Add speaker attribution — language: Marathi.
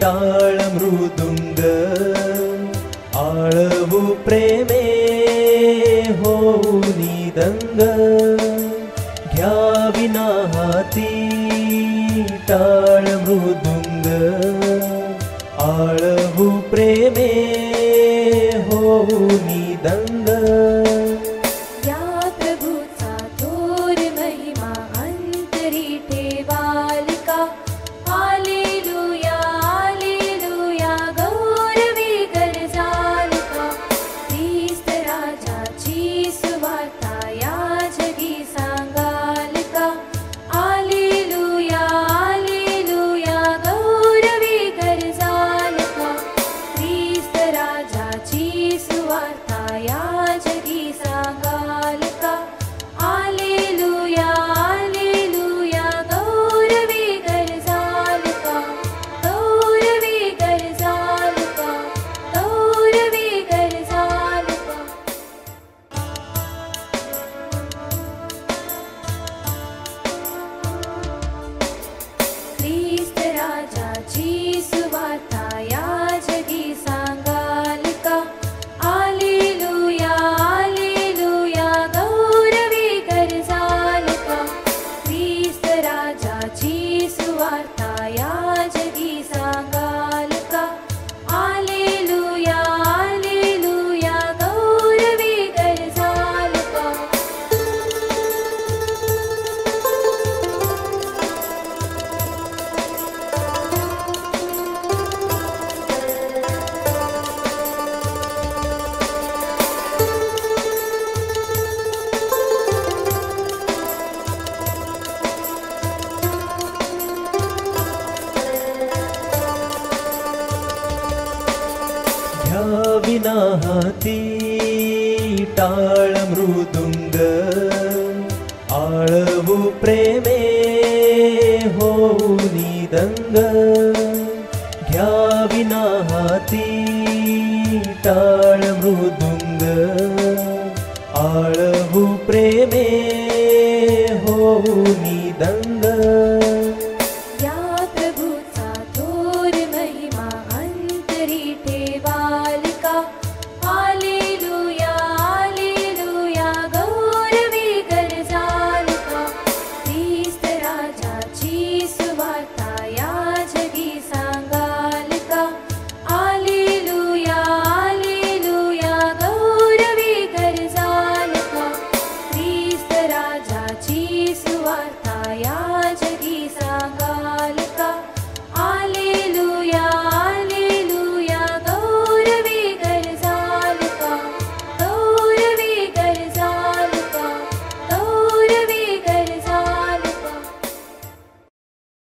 Speaker 1: टाळ मृदुंग आळवू प्रेमे होऊनी दंग घ्याविना हाती टाळ मृदुंग आळवू प्रेमे होऊनी दंग
Speaker 2: या प्रभूचा थोर महिमा अंतरी ठेवाल का हालेलुया हालेलुया गौरवी गरजाल का ख्रिस्त राजाची सुवार्ता या जगी सांगाल का हालेलुया हालेलुया गौरवी गरजाल का ख्रिस्त राजाची सुवार्ता या जगी सांगाल का हालेलुया हालेलुया गौरवी गरजाल का गौरवी गरजाल का गौरवी गरजाल का ख्रिस्त राजाची सुवार्ता या जगी सांगाल का हालेलुया हालेलुया गौरवी गरजाल का ख्रिस्त राजाची सुवार्ता या जगी सांगाल का हालेलुया हालेलुया गौरवी गरजाल का
Speaker 1: घ्याविना हाती टाळ मृदुंग आळवू प्रेमे होऊनी दंग घ्याविना हाती टाळ मृदुंग